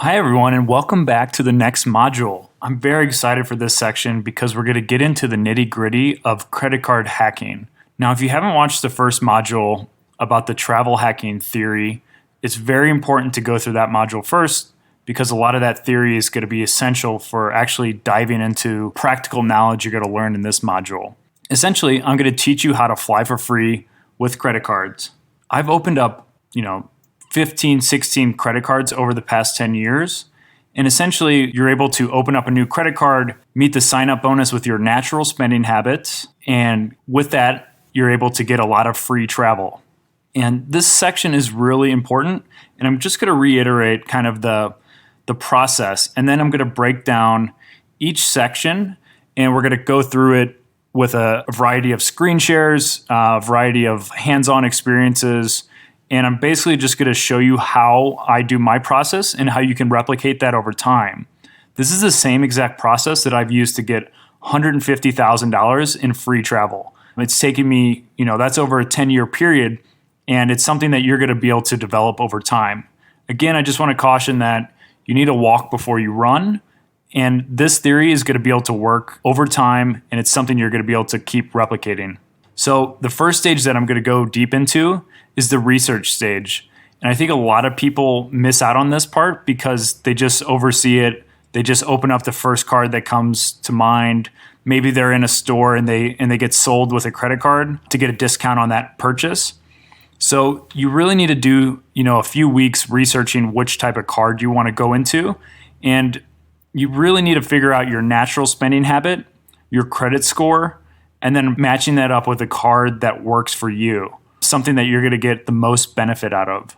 Hi, everyone, and welcome back to the next module. I'm very excited for this section because we're going to get into the nitty-gritty of credit card hacking. Now, if you haven't watched the first module about the travel hacking theory, it's very important to go through that module first because a lot of that theory is going to be essential for actually diving into practical knowledge you're going to learn in this module. Essentially, I'm going to teach you how to fly for free with credit cards. I've opened up, 15, 16 credit cards over the past 10 years. And essentially, you're able to open up a new credit card, meet the sign-up bonus with your natural spending habits, and with that, you're able to get a lot of free travel. And this section is really important, and I'm just going to reiterate kind of the process, and then I'm going to break down each section, and we're going to go through it with a variety of screen shares, a variety of hands-on experiences, and I'm basically just going to show you how I do my process and how you can replicate that over time. This is the same exact process that I've used to get $150,000 in free travel. It's taken me, that's over a 10-year period, and it's something that you're going to be able to develop over time. Again, I just want to caution that you need to walk before you run, and this theory is going to be able to work over time, and it's something you're going to be able to keep replicating. So the first stage that I'm going to go deep into is the research stage. And I think a lot of people miss out on this part because they just oversee it. They just open up the first card that comes to mind. Maybe they're in a store and they get sold with a credit card to get a discount on that purchase. So you really need to do, a few weeks researching which type of card you want to go into. And you really need to figure out your natural spending habit, your credit score, and then matching that up with a card that works for you, something that you're going to get the most benefit out of.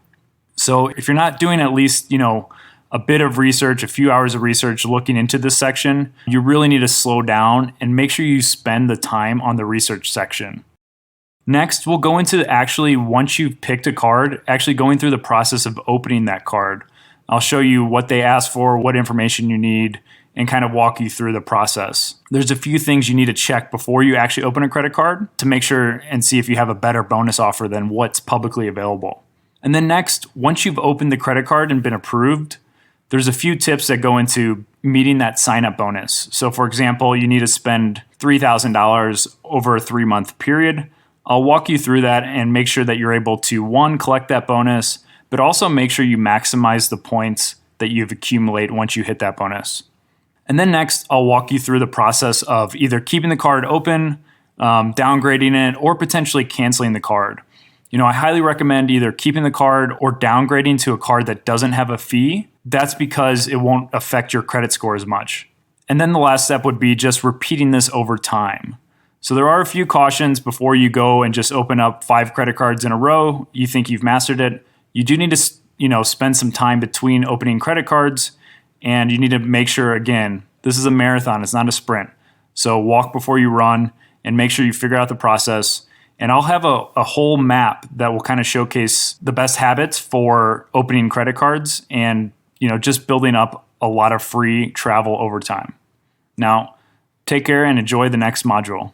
So if you're not doing at least, a bit of research, a few hours of research looking into this section, you really need to slow down and make sure you spend the time on the research section. Next, we'll go into actually, once you've picked a card, actually going through the process of opening that card. I'll show you what they ask for, what information you need, and kind of walk you through the process. There's a few things you need to check before you actually open a credit card to make sure and see if you have a better bonus offer than what's publicly available. And then next, once you've opened the credit card and been approved, there's a few tips that go into meeting that sign-up bonus. So for example, you need to spend $3,000 over a 3-month period. I'll walk you through that and make sure that you're able to, one, collect that bonus, but also make sure you maximize the points that you've accumulated once you hit that bonus. And then next, I'll walk you through the process of either keeping the card open, downgrading it, or potentially canceling the card. I highly recommend either keeping the card or downgrading to a card that doesn't have a fee. That's because it won't affect your credit score as much. And then the last step would be just repeating this over time. So there are a few cautions before you go and just open up 5 credit cards in a row. You think you've mastered it. You do need to, spend some time between opening credit cards. And you need to make sure, again, this is a marathon, it's not a sprint. So walk before you run and make sure you figure out the process. And I'll have a whole map that will kind of showcase the best habits for opening credit cards and, just building up a lot of free travel over time. Now, take care and enjoy the next module.